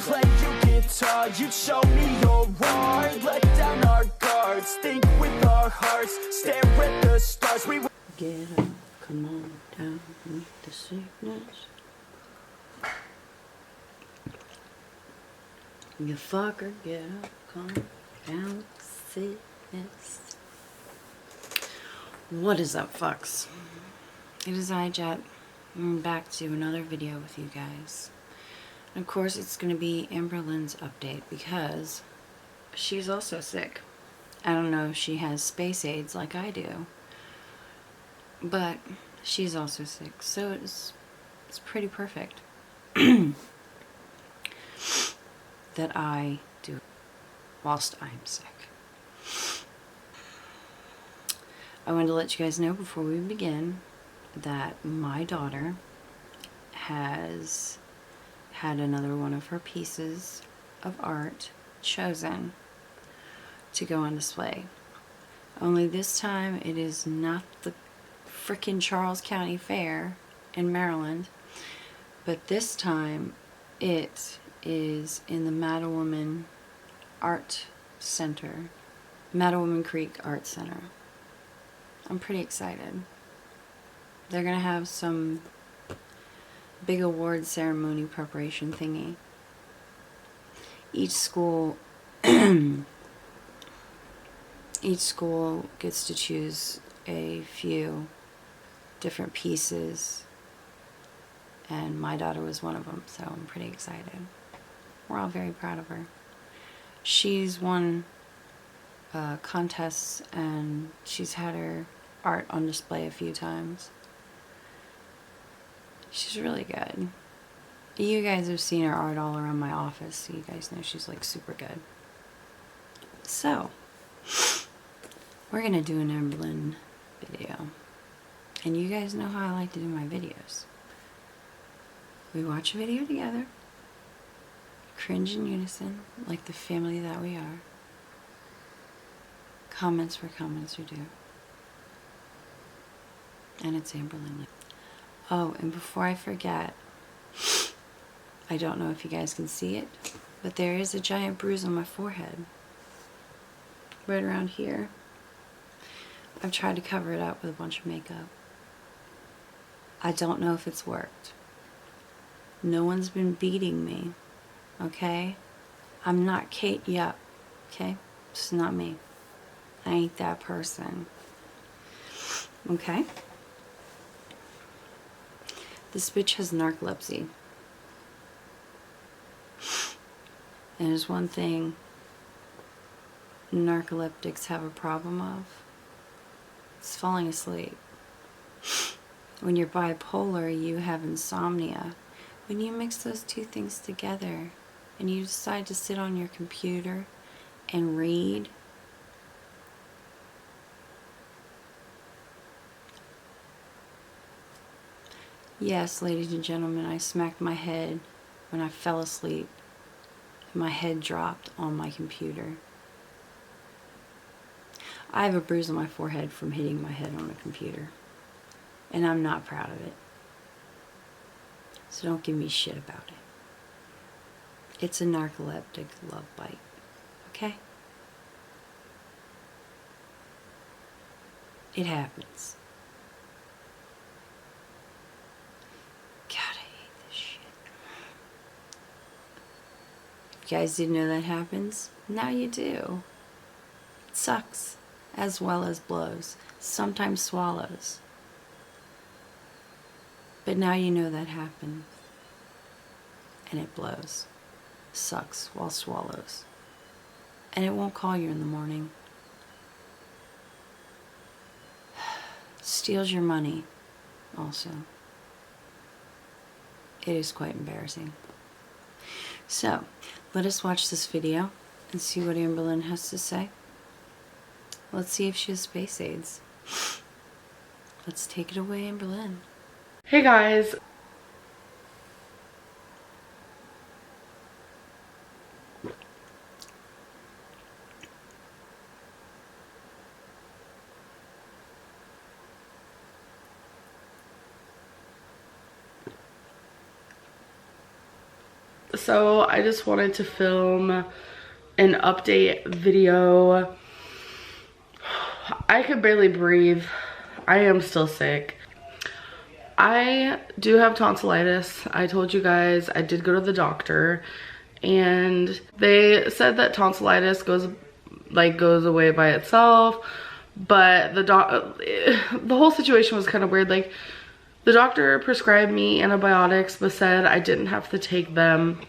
play you guitar, you'd show me your art. Let down our guards, think with our hearts, stare at the stars. We get up, come on down, meet the sickness. You fucker, get up, come down, sickness. What is up, fucks? It is I.Ds. I'm back to another video with you guys. And of course, it's going to be Amberlynn's update because she's also sick. I don't know if she has space AIDS like I do, but she's also sick, so it's pretty perfect that I do it whilst I'm sick. I wanted to let you guys know before we begin that my daughter has had another one of her pieces of art chosen to go on display. Only this time it is not the frickin' Charles County Fair in Maryland, but this time it is in the Mattawoman Art Center, Mattawoman Creek Art Center. I'm pretty excited. They're gonna have some big award ceremony preparation thingy. Each school gets to choose a few different pieces, and my daughter was one of them, so I'm pretty excited. We're all very proud of her. She's won contests, and she's had her art on display a few times. She's really good. You guys have seen her art all around my office, so you guys know she's like super good. So, we're gonna do an Amberlynn video. And you guys know how I like to do my videos. We watch a video together, cringe in unison, like the family that we are. Comments where comments are due. And it's Amberlynn. Oh, and before I forget, I don't know if you guys can see it, but there is a giant bruise on my forehead. Right around here. I've tried to cover it up with a bunch of makeup. I don't know if it's worked. No one's been beating me, okay? I'm not Kate Yup, okay? It's not me. I ain't that person. Okay? This bitch has narcolepsy. And there's one thing narcoleptics have a problem of. It's falling asleep. When you're bipolar, you have insomnia. When you mix those two things together and you decide to sit on your computer and read, yes, ladies and gentlemen, I smacked my head when I fell asleep. My head dropped on my computer. I have a bruise on my forehead from hitting my head on a computer. And I'm not proud of it. So don't give me shit about it. It's a narcoleptic love bite. Okay? It happens. God, I hate this shit. If you guys didn't know that happens, now you do. It sucks, as well as blows. Sometimes swallows. But now you know that happens. And it blows. Sucks while swallows. And it won't call you in the morning. Steals your money, also. It is quite embarrassing. So, let us watch this video and see what Amberlynn has to say. Let's see if she has space AIDS. Let's take it away, Amberlynn. Hey guys. So I just wanted to film an update video. I could barely breathe. I am still sick. I do have tonsillitis. I told you guys I did go to the doctor and they said that tonsillitis goes away by itself, but the whole situation was kind of weird. Like, the doctor prescribed me antibiotics but said I didn't have to take them.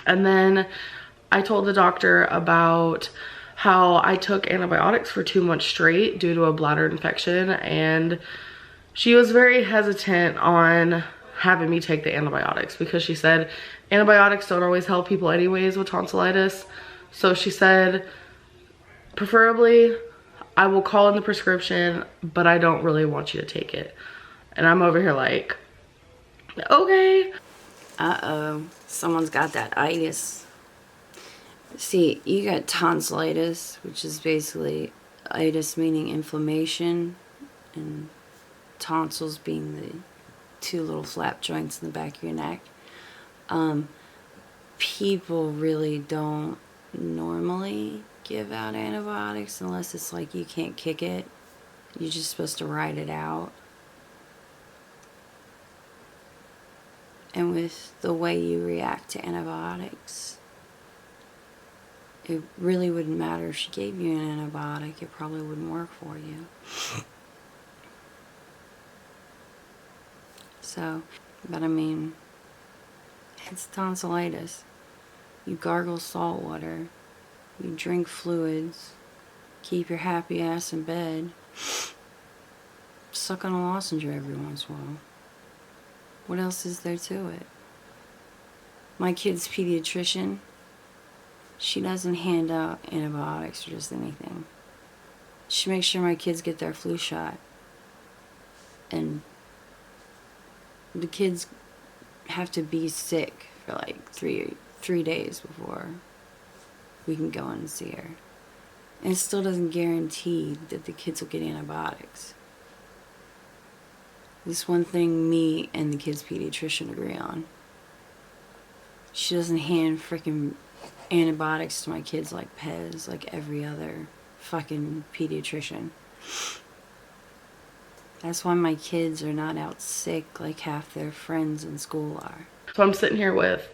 And then I told the doctor about how I took antibiotics for 2 months straight due to a bladder infection, and she was very hesitant on having me take the antibiotics because she said antibiotics don't always help people anyways with tonsillitis. So she said, preferably I will call in the prescription, but I don't really want you to take it. And I'm over here like, okay. Uh-oh, someone's got that itis. See, you got tonsillitis, which is basically itis meaning inflammation, and tonsils being the 2 little flap joints in the back of your neck. People really don't normally give out antibiotics unless it's like you can't kick it. You're just supposed to ride it out. And with the way you react to antibiotics, it really wouldn't matter if she gave you an antibiotic. It probably wouldn't work for you. So, but I mean, it's tonsillitis. You gargle salt water. You drink fluids. Keep your happy ass in bed. Suck on a lozenge every once in a while. What else is there to it? My kid's pediatrician, she doesn't hand out antibiotics or just anything. She makes sure my kids get their flu shot. And the kids have to be sick for like three days before we can go in and see her. And it still doesn't guarantee that the kids will get antibiotics. This one thing me and the kid's pediatrician agree on. She doesn't hand freaking antibiotics to my kids like Pez, like every other fucking pediatrician. That's why my kids are not out sick like half their friends in school are. So I'm sitting here with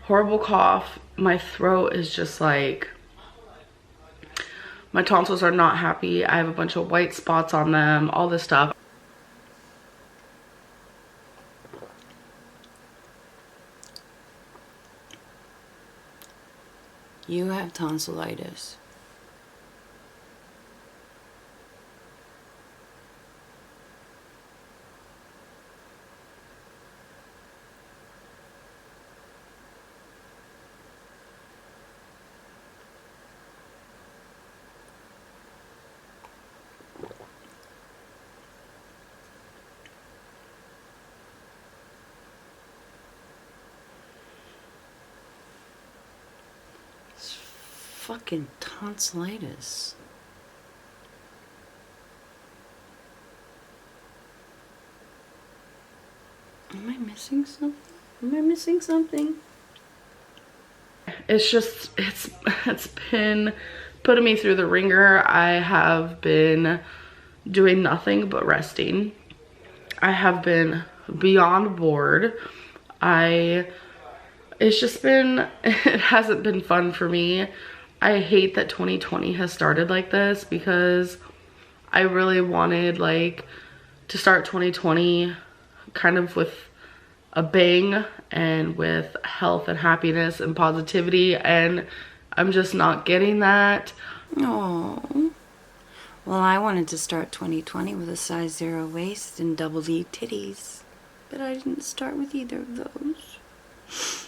horrible cough. My throat is just like, my tonsils are not happy. I have a bunch of white spots on them, all this stuff. You have tonsillitis. Fucking tonsillitis. Am I missing something? Am I missing something? It's just, it's been putting me through the ringer. I have been doing nothing but resting. I have been beyond bored. It's just been, it hasn't been fun for me. I hate that 2020 has started like this because I really wanted like to start 2020 kind of with a bang and with health and happiness and positivity, and I'm just not getting that. Oh. Well, I wanted to start 2020 with a size 0 waist and double D titties, but I didn't start with either of those.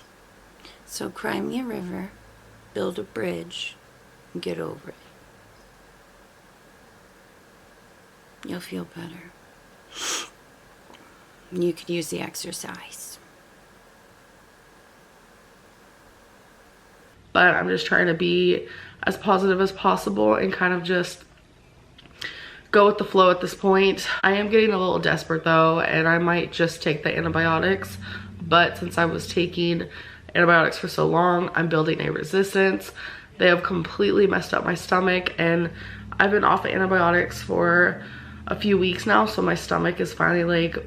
So cry me a river, build a bridge, and get over it. You'll feel better. You could use the exercise. But I'm just trying to be as positive as possible and kind of just go with the flow at this point. I am getting a little desperate though, and I might just take the antibiotics, but since I was taking antibiotics for so long, I'm building a resistance. They have completely messed up my stomach, and I've been off of antibiotics for a few weeks now, so my stomach is finally like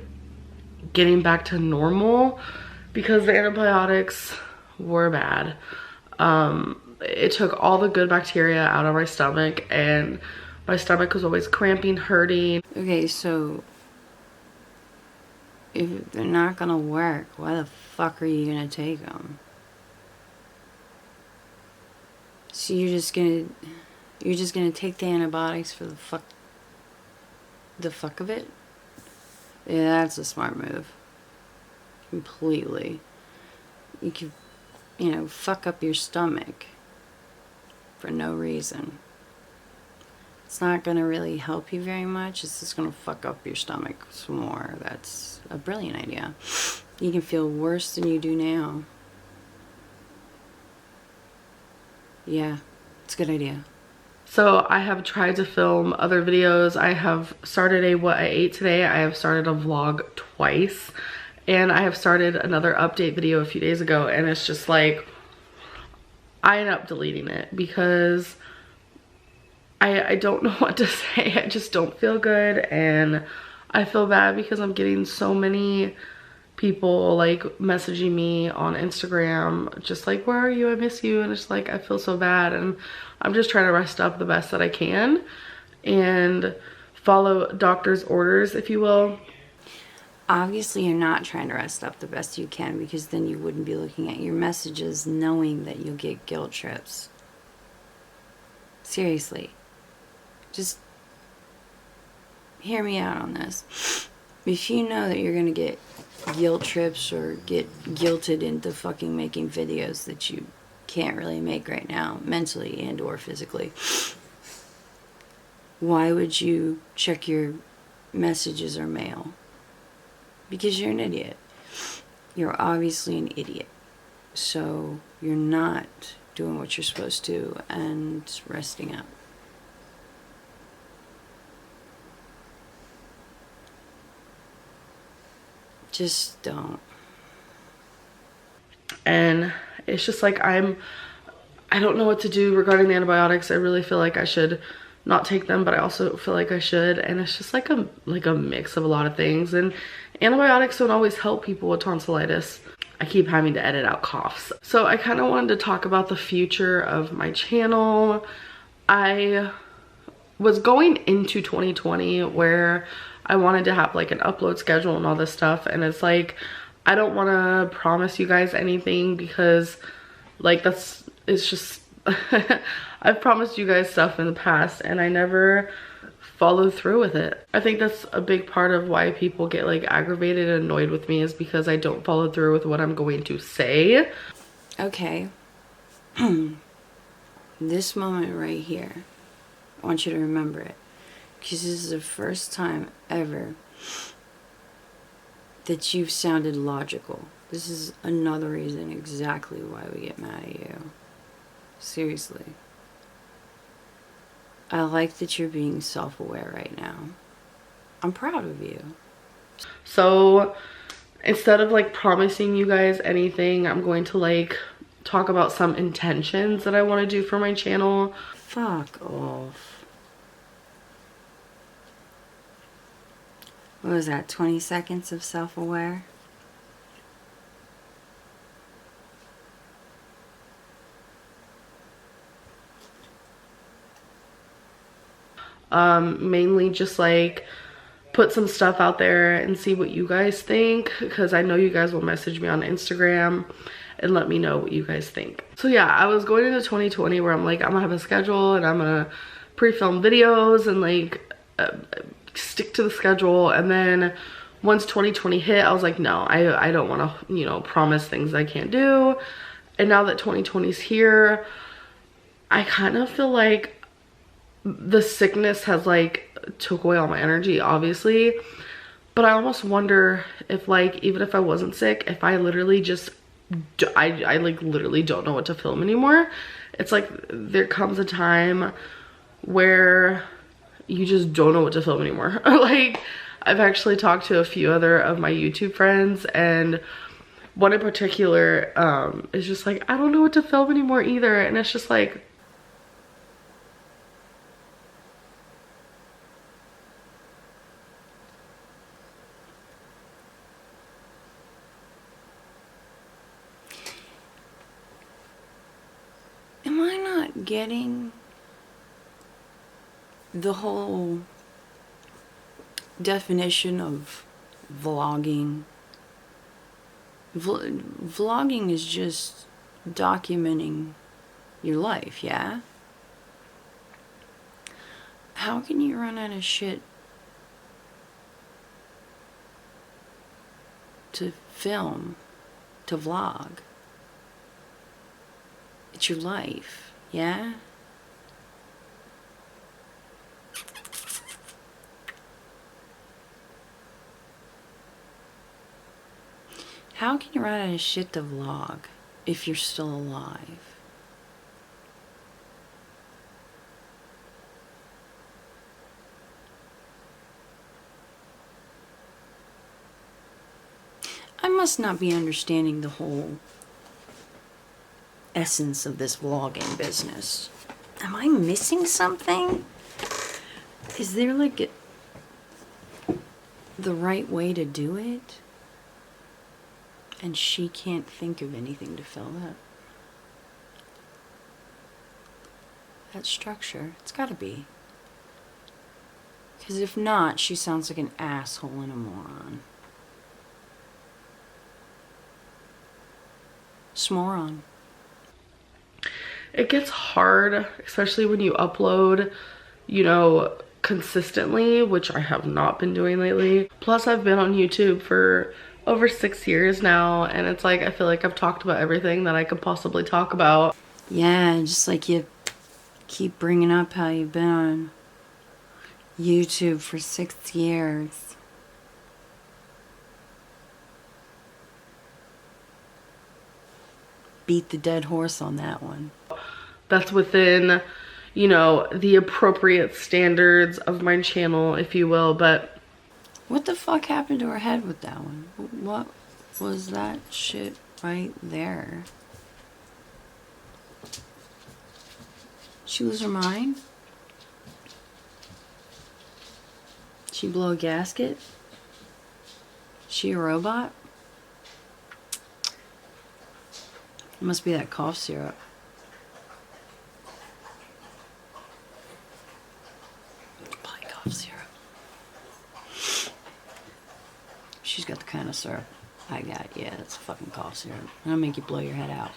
getting back to normal because the antibiotics were bad. It took all the good bacteria out of my stomach, and my stomach was always cramping, hurting. Okay, so if they're not gonna work, why the fuck are you gonna take them? So you're just gonna take the antibiotics for the fuck of it? Yeah, that's a smart move. Completely. You could, you know, fuck up your stomach for no reason. It's not gonna really help you very much. It's just gonna fuck up your stomach some more. That's a brilliant idea. You can feel worse than you do now. Yeah, it's a good idea. So I have tried to film other videos. I have started a what I ate today. I have started a vlog twice, and I have started another update video a few days ago, and it's just like, I end up deleting it because I don't know what to say. I just don't feel good, and I feel bad because I'm getting so many people like messaging me on Instagram just like, where are you, I miss you, and it's like I feel so bad, and I'm just trying to rest up the best that I can and follow doctor's orders, if you will. Obviously you're not trying to rest up the best you can, because then you wouldn't be looking at your messages knowing that you'll get guilt trips. Seriously, just hear me out on this. If you know that you're gonna get guilt trips or get guilted into fucking making videos that you can't really make right now, mentally and or physically, why would you check your messages or mail? Because you're an idiot. You're obviously an idiot. So you're not doing what you're supposed to and resting up. Just don't. And it's just like I don't know what to do regarding the antibiotics. I really feel like I should not take them, but I also feel like I should, and it's just like a mix of a lot of things. And antibiotics don't always help people with tonsillitis. I keep having to edit out coughs. So I kind of wanted to talk about the future of my channel. I was going into 2020 where I wanted to have like an upload schedule and all this stuff, and it's like I don't want to promise you guys anything because like it's just I've promised you guys stuff in the past and I never followed through with it. I think that's a big part of why people get like aggravated and annoyed with me, is because I don't follow through with what I'm going to say. Okay. This moment right here, I want you to remember it, because this is the first time ever that you've sounded logical. This is another reason exactly why we get mad at you. Seriously. I like that you're being self-aware right now. I'm proud of you. So instead of like promising you guys anything, I'm going to like talk about some intentions that I want to do for my channel. Fuck off. What was that, 20 seconds of self-aware? Mainly just like put some stuff out there and see what you guys think, because I know you guys will message me on Instagram and let me know what you guys think. So yeah, I was going into 2020 where I'm like, I'm gonna have a schedule and I'm gonna pre-film videos and like stick to the schedule. And then once 2020 hit, I was like, no, I don't want to, you know, promise things I can't do. And now that 2020 is here, I kind of feel like the sickness has like took away all my energy, obviously, but I almost wonder if like, even if I wasn't sick, if I literally just I like literally don't know what to film anymore. It's like there comes a time where you just don't know what to film anymore. Like I've actually talked to a few other of my YouTube friends, and one in particular is just like, I don't know what to film anymore either. And it's just like, am I not getting the whole definition of vlogging? Vlogging is just documenting your life, yeah? How can you run out of shit to film, to vlog? It's your life, yeah? How can you run out of shit to vlog if you're still alive? I must not be understanding the whole essence of this vlogging business. Am I missing something? Is there like the right way to do it? And she can't think of anything to fill that structure. It's gotta be. Because if not, she sounds like an asshole and a moron. Smoron. it gets hard, especially when you upload, you know, consistently, which I have not been doing lately. Plus, I've been on YouTube for over 6 years now, and it's like, I feel like I've talked about everything that I could possibly talk about. Yeah, just like you keep bringing up how you've been on YouTube for 6 years. Beat the dead horse on that one. That's within, you know, the appropriate standards of my channel, if you will, but What the fuck happened to her head with that one? What was that shit right there? She lose her mind? She blow a gasket? She a robot? It must be that cough syrup. Probably cough syrup. She's got the kind of syrup I got. Yeah, it's fucking cough syrup. That'll make you blow your head out.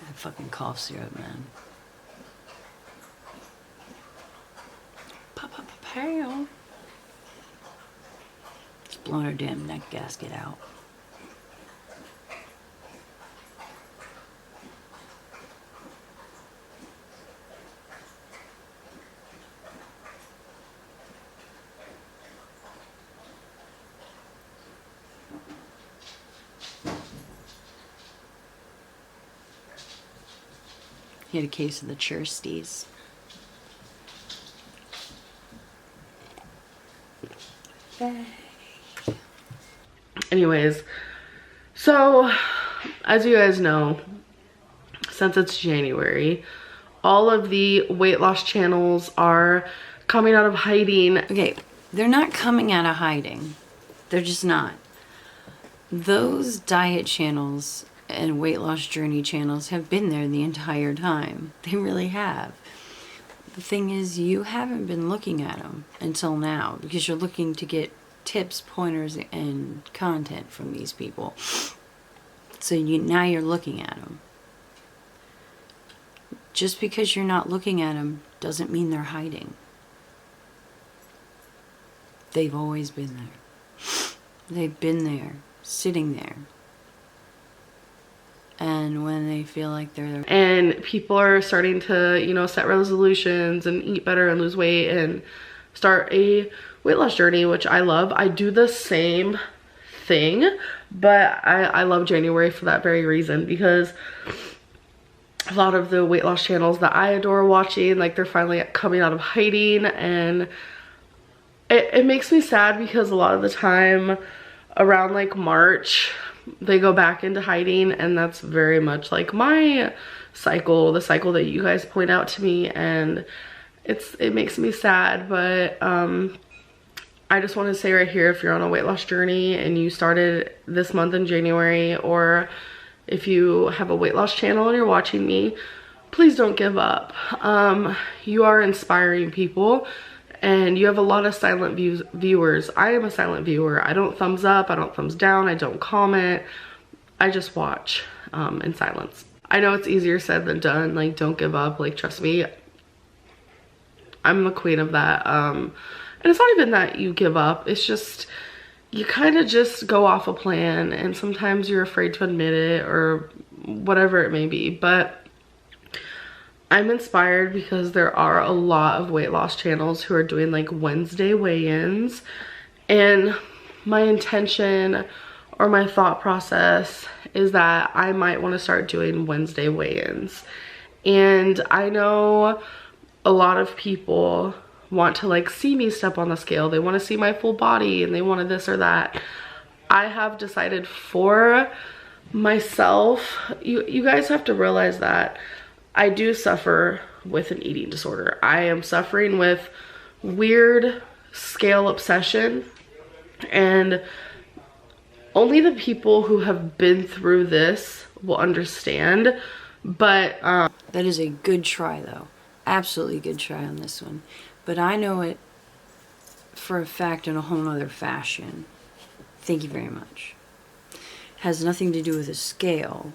That fucking cough syrup, man. Pow. It's blowing her damn neck gasket out. He had a case of the Chursties. anyways, so as you guys know, since it's January, all of the weight loss channels are coming out of hiding. Okay, they're not coming out of hiding. They're just not. Those diet channels and weight loss journey channels have been there the entire time. They really have. The thing is, you haven't been looking at them until now because you're looking to get tips, pointers, and content from these people. So now you're looking at them. Just because you're not looking at them doesn't mean they're hiding. They've always been there. They've been there, sitting there. And when they feel like they're there. And people are starting to, you know, set resolutions and eat better and lose weight and start a weight loss journey, which I love. I do the same thing, but I love January for that very reason, because a lot of the weight loss channels that I adore watching, like they're finally coming out of hiding, and it makes me sad because a lot of the time around like March they go back into hiding, and that's very much like my cycle, the cycle that you guys point out to me, and it makes me sad. But I just want to say right here, if you're on a weight loss journey and you started this month in January, or if you have a weight loss channel and you're watching me, please don't give up. You are inspiring people, and you have a lot of silent viewers. I am a silent viewer. I don't thumbs up, I don't thumbs down, I don't comment. I just watch in silence. I know it's easier said than done. Like, don't give up. Like, trust me, I'm the queen of that. And it's not even that you give up. It's just, you kind of just go off a plan, and sometimes you're afraid to admit it or whatever it may be. But I'm inspired because there are a lot of weight loss channels who are doing like Wednesday weigh-ins, and my intention or my thought process is that I might want to start doing Wednesday weigh-ins. And I know a lot of people want to like see me step on the scale. They want to see my full body, and they want this or that. I have decided for myself, you guys have to realize that I do suffer with an eating disorder. I am suffering with weird scale obsession, and only the people who have been through this will understand. But That is a good try though. Absolutely good try on this one. But I know it for a fact in a whole nother fashion. Thank you very much. Has nothing to do with a scale,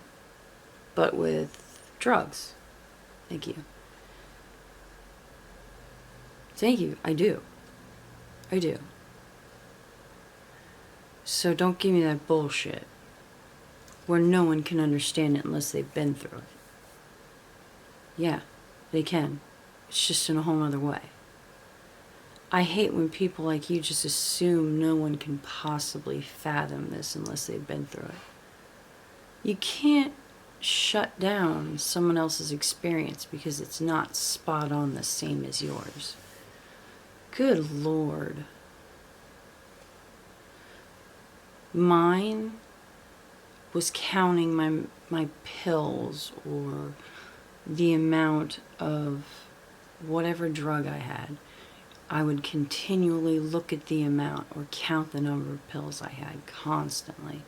but with drugs. Thank you. Thank you. I do. I do. So don't give me that bullshit where no one can understand it unless they've been through it. Yeah, they can. It's just in a whole other way. I hate when people like you just assume no one can possibly fathom this unless they've been through it. You can't shut down someone else's experience because it's not spot on the same as yours. Good Lord. Mine was counting my pills or the amount of whatever drug I had. I would continually look at the amount or count the number of pills I had constantly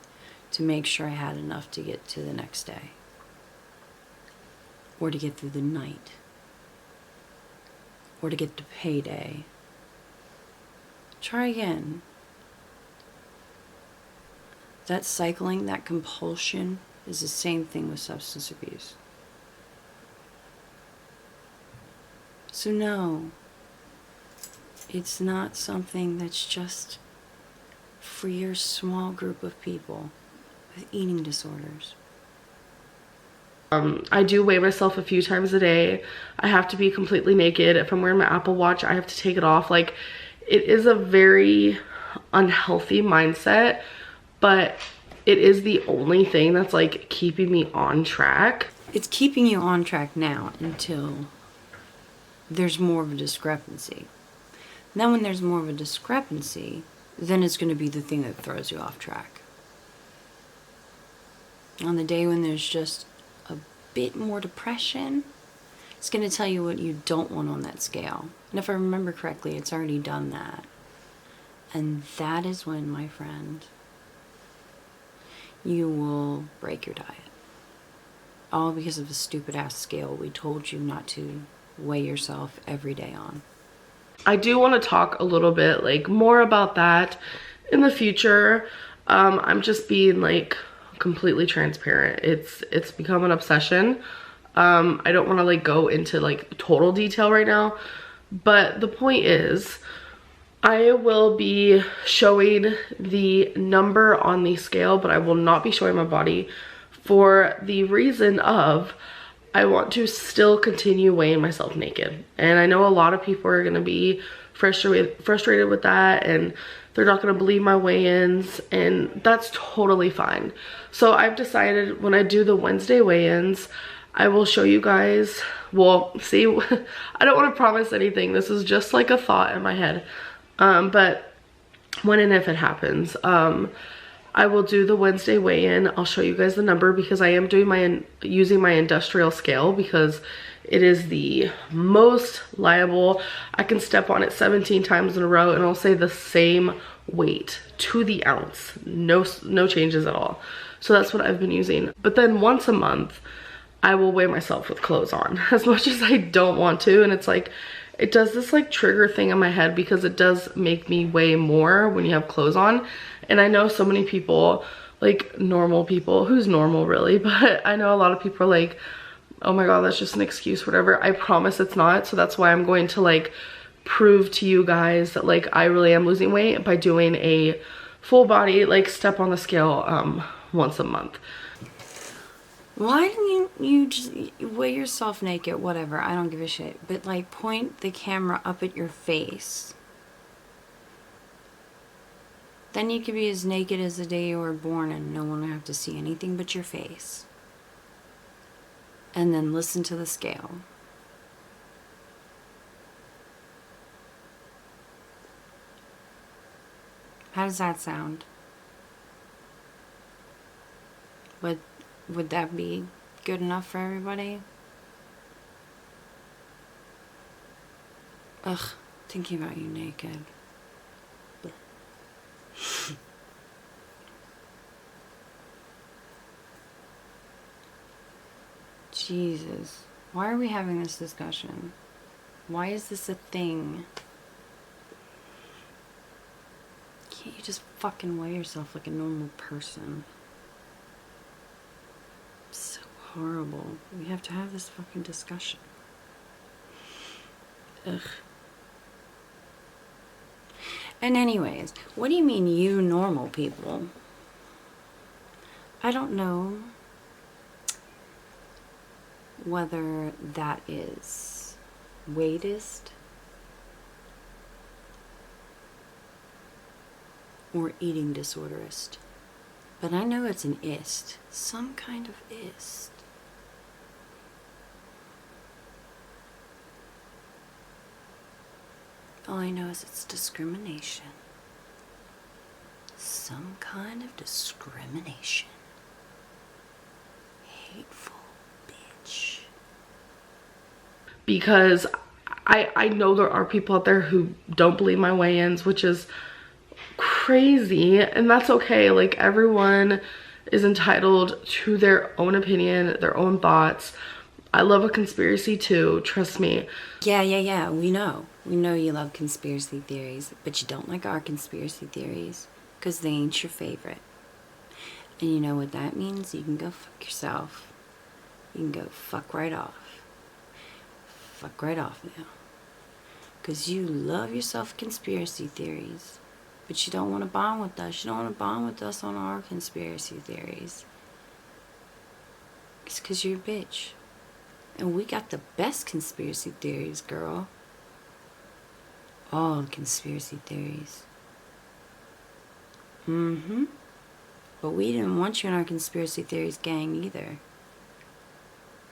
to make sure I had enough to get to the next day or to get through the night or to get to payday. Try again. That cycling, that compulsion is the same thing with substance abuse. So no, it's not something that's just for your small group of people with eating disorders. I do weigh myself a few times a day. I have to be completely naked. If I'm wearing my Apple Watch, I have to take it off. Like, it is a very unhealthy mindset, but it is the only thing that's like keeping me on track. It's keeping you on track now until there's more of a discrepancy. Then when there's more of a discrepancy, then it's going to be the thing that throws you off track. On the day when there's just a bit more depression, it's going to tell you what you don't want on that scale. And if I remember correctly, it's already done that. And that is when, my friend, you will break your diet. All because of a stupid ass scale we told you not to weigh yourself every day on. I do want to talk a little bit like more about that in the future. I'm just being like completely transparent. It's become an obsession. I don't want to like go into like total detail right now, but the point is I will be showing the number on the scale, but I will not be showing my body for the reason of I want to still continue weighing myself naked. And I know a lot of people are going to be frustrated with that, and they're not going to believe my weigh-ins, and that's totally fine. So I've decided when I do the Wednesday weigh-ins, I will show you guys. Well, see, I don't want to promise anything. This is just like a thought in my head. But when and if it happens, I will do the Wednesday weigh-in. I'll show you guys the number because I am doing using my industrial scale because it is the most liable. I can step on it 17 times in a row and I'll say the same weight to the ounce. No changes at all. So that's what I've been using. But then once a month, I will weigh myself with clothes on as much as I don't want to. And it's like, it does this like trigger thing in my head because it does make me weigh more when you have clothes on. And I know so many people, like normal people, who's normal really, but I know a lot of people are like, oh my god, that's just an excuse, whatever. I promise it's not. So that's why I'm going to like prove to you guys that like I really am losing weight by doing a full body like step on the scale once a month. Why didn't you just weigh yourself naked? Whatever, I don't give a shit. But like point the camera up at your face. Then you could be as naked as the day you were born and no one will have to see anything but your face. And then listen to the scale. How does that sound? Would that be good enough for everybody? Ugh, thinking about you naked. Jesus. Why are we having this discussion? Why is this a thing? Can't you just fucking weigh yourself like a normal person? So horrible. We have to have this fucking discussion. Ugh. And anyways, what do you mean you normal people? I don't know whether that is weightist or eating disorderist. But I know it's an ist. Some kind of ist. All I know is it's discrimination. Some kind of discrimination. Hateful bitch. Because I know there are people out there who don't believe my weigh-ins, which is crazy, and that's okay. Like, everyone is entitled to their own opinion, their own thoughts. I love a conspiracy too, trust me. Yeah, we know you love conspiracy theories, but you don't like our conspiracy theories because they ain't your favorite. And you know what that means? You can go fuck yourself. You can go fuck right off. Fuck right off now. Because you love yourself conspiracy theories. But you don't want to bond with us. You don't want to bond with us on our conspiracy theories. It's because you're a bitch. And we got the best conspiracy theories, girl. All conspiracy theories. But we didn't want you in our conspiracy theories gang either.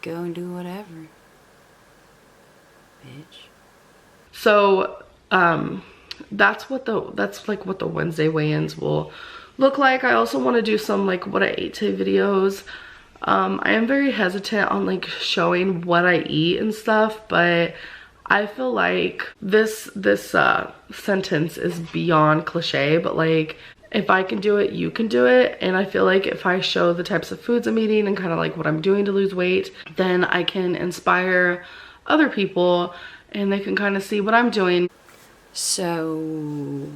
Go and do whatever. Bitch. So, that's like what the Wednesday weigh-ins will look like. I also want to do some like what I ate today videos. I am very hesitant on like showing what I eat and stuff, but I feel like this sentence is beyond cliche, but like, if I can do it, you can do it. And I feel like if I show the types of foods I'm eating and kind of like what I'm doing to lose weight, then I can inspire other people and they can kind of see what I'm doing. So,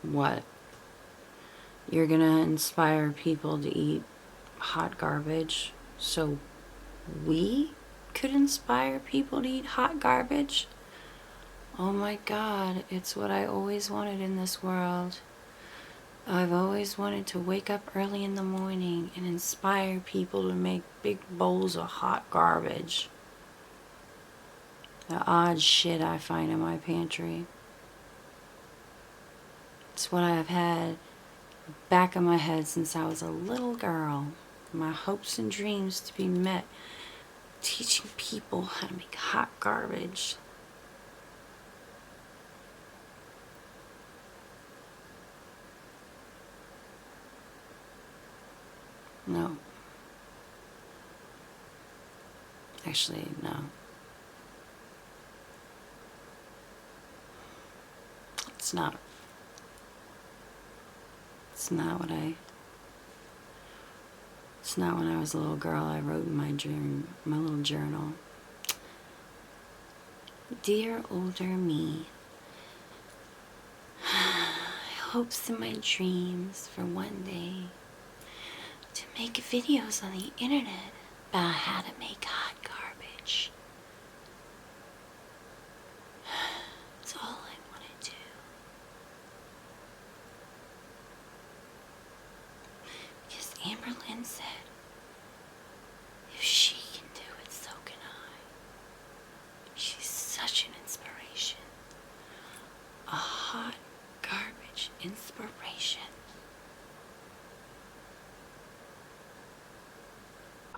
what? You're gonna inspire people to eat hot garbage so we could inspire people to eat hot garbage? Oh my god, it's what I always wanted in this world. I've always wanted to wake up early in the morning and inspire people to make big bowls of hot garbage. The odd shit I find in my pantry. It's what I've had back of my head since I was a little girl. my hopes and dreams to be met, teaching people how to make hot garbage. No. Actually, no. It's not. It's not what It's not when I was a little girl I wrote in my little journal. Dear older me, hopes and my dreams for one day to make videos on the internet about how to make hot garbage. That's all I want to do. Because Amberlynn said, if she can do it, so can I. She's such an inspiration. A hot garbage inspiration.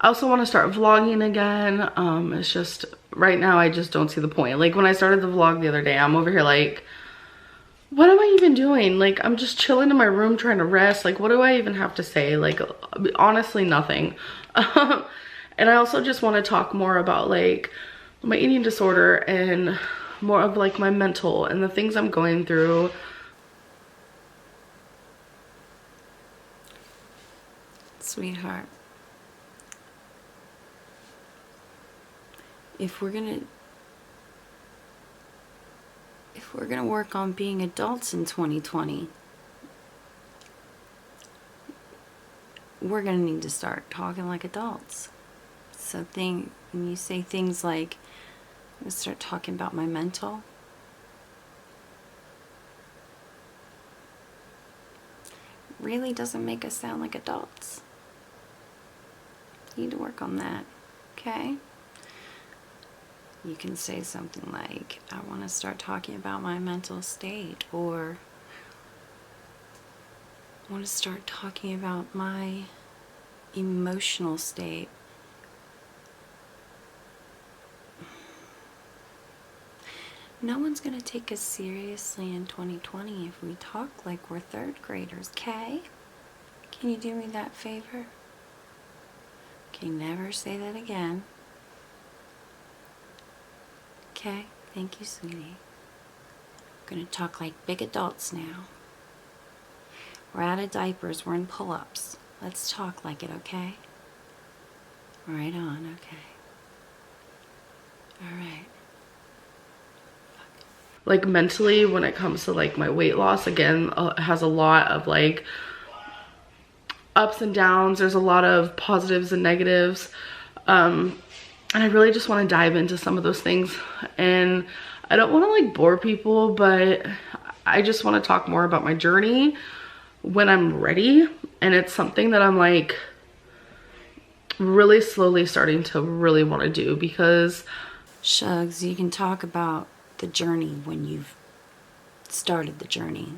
I also want to start vlogging again. It's just, right now I just don't see the point. Like when I started the vlog the other day, I'm over here like, what am I even doing? Like I'm just chilling in my room trying to rest. Like what do I even have to say? Like honestly, nothing. And I also just want to talk more about like my eating disorder and more of like my mental and the things I'm going through. Sweetheart, if we're gonna work on being adults in 2020, we're gonna need to start talking like adults. So when you say things like, I'm gonna start talking about my mental, really doesn't make us sound like adults. You need to work on that, okay? You can say something like, I want to start talking about my mental state, or I want to start talking about my emotional state. No one's going to take us seriously in 2020 if we talk like we're third graders, okay? Can you do me that favor? Okay, never say that again. Okay, thank you, sweetie. We're going to talk like big adults now. We're out of diapers, we're in pull-ups. Let's talk like it, okay? Right on, okay. Alright. Like mentally, when it comes to like my weight loss, again, has a lot of like ups and downs. There's a lot of positives and negatives. And I really just want to dive into some of those things. And I don't want to like bore people, but I just want to talk more about my journey when I'm ready. And it's something that I'm like really slowly starting to really want to do, because Shugs, you can talk about the journey when you've started the journey,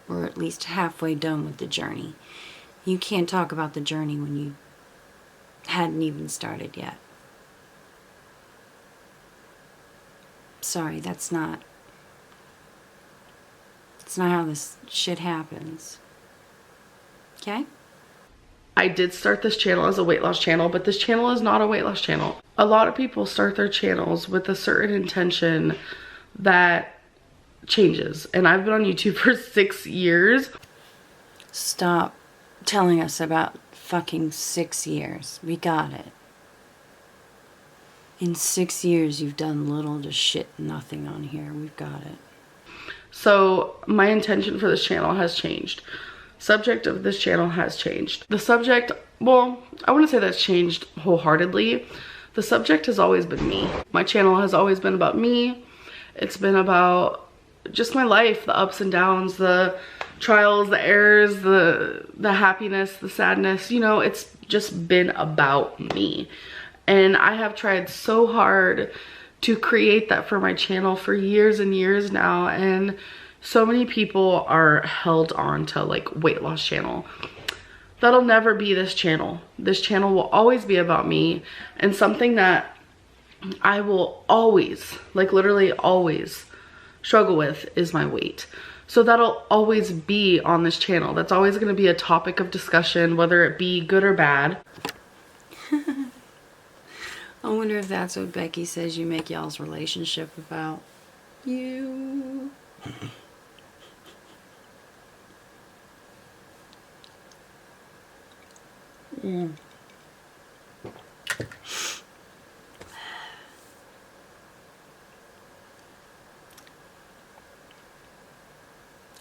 or at least halfway done with the journey. You can't talk about the journey when you hadn't even started yet. Sorry, that's not how this shit happens. Okay? I did start this channel as a weight loss channel, but this channel is not a weight loss channel. A lot of people start their channels with a certain intention that changes. And I've been on YouTube for 6 years. Stop telling us about fucking 6 years. We got it. In 6 years, you've done little to shit nothing on here. We've got it. So my intention for this channel has changed. Subject of this channel has changed. The subject, well, I wouldn't say that's changed wholeheartedly. The subject has always been me. My channel has always been about me. It's been about just my life, the ups and downs, the trials, the errors, the happiness, the sadness. You know, it's just been about me. And I have tried so hard to create that for my channel for years and years now. And so many people are held on to like weight loss channel. that'll never be this channel. This channel will always be about me, and something that I will always, like literally always, struggle with is my weight. So that'll always be on this channel. That's always going to be a topic of discussion, whether it be good or bad. I wonder if that's what Becky says you make y'all's relationship about. You.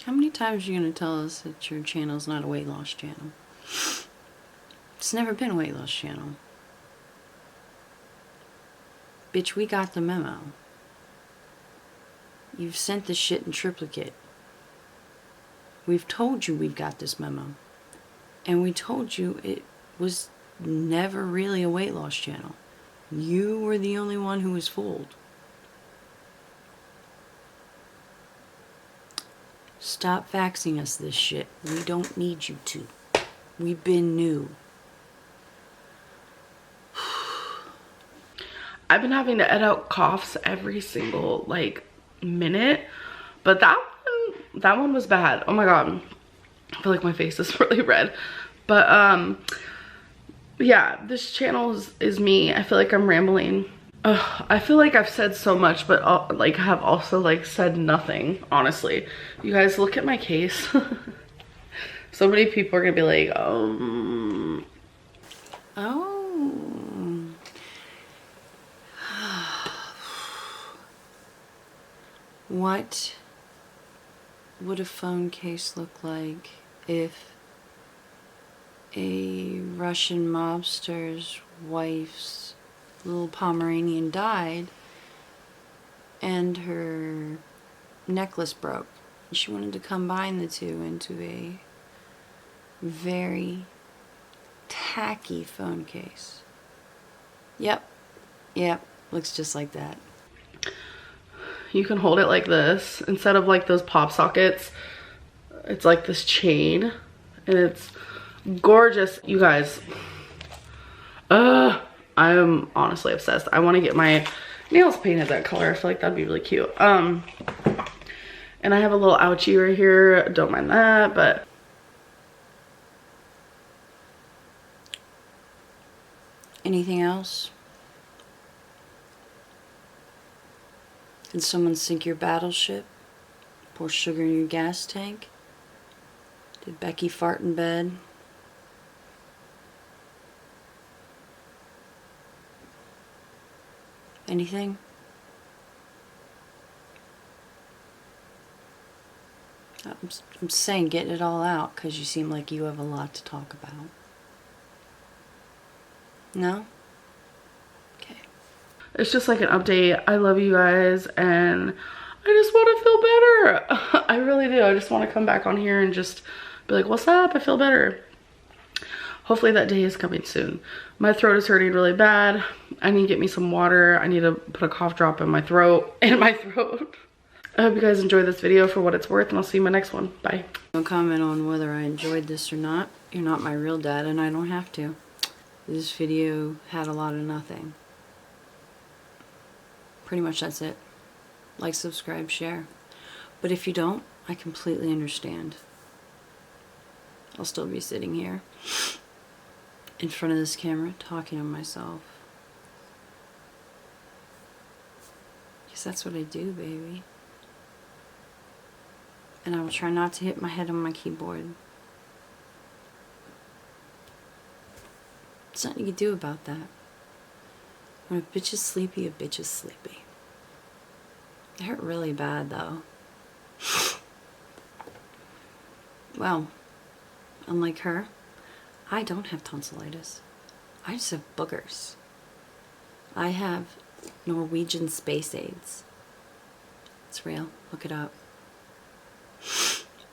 How many times are you going to tell us that your channel's not a weight loss channel? It's never been a weight loss channel. Bitch, we got the memo. You've sent this shit in triplicate. We've told you we've got this memo. And we told you it was never really a weight loss channel. You were the only one who was fooled. Stop faxing us this shit. We don't need you to. We've been new. I've been having to edit out coughs every single like minute, but that one was bad. Oh my god, I feel like my face is really red. But yeah, this channel is me. I feel like I'm rambling. I feel like I've said so much, but like have also like said nothing, honestly. You guys, look at my case. So many people are gonna be like, oh. What would a phone case look like if a Russian mobster's wife's little Pomeranian died and her necklace broke? She wanted to combine the two into a very tacky phone case. Yep, looks just like that. You can hold it like this instead of like those pop sockets. It's like this chain, and it's gorgeous. You guys, I'm honestly obsessed. I want to get my nails painted that color. I feel like that'd be really cute. And I have a little ouchie right here. Don't mind that, but anything else? Did someone sink your battleship? Pour sugar in your gas tank? Did Becky fart in bed? Anything? I'm saying get it all out because you seem like you have a lot to talk about. No? Okay. it's just like an update. I love you guys, and I just want to feel better. I really do. I just want to come back on here and just be like, what's up? I feel better. Hopefully that day is coming soon. My throat is hurting really bad. I need to get me some water. I need to put a cough drop in my throat. I hope you guys enjoyed this video for what it's worth, and I'll see you in my next one. Bye. Don't comment on whether I enjoyed this or not. You're not my real dad, and I don't have to. This video had a lot of nothing. Pretty much that's it. Like, subscribe, share. But if you don't, I completely understand. I'll still be sitting here in front of this camera talking to myself. Because that's what I do, baby. And I will try not to hit my head on my keyboard. There's nothing you can do about that. When a bitch is sleepy, a bitch is sleepy. It hurt really bad, though. Well, unlike her, I don't have tonsillitis. I just have boogers. I have Norwegian space AIDS. It's real. Look it up.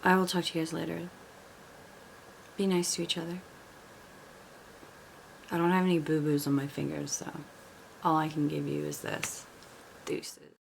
I will talk to you guys later. Be nice to each other. I don't have any boo-boos on my fingers, so all I can give you is this. Deuces.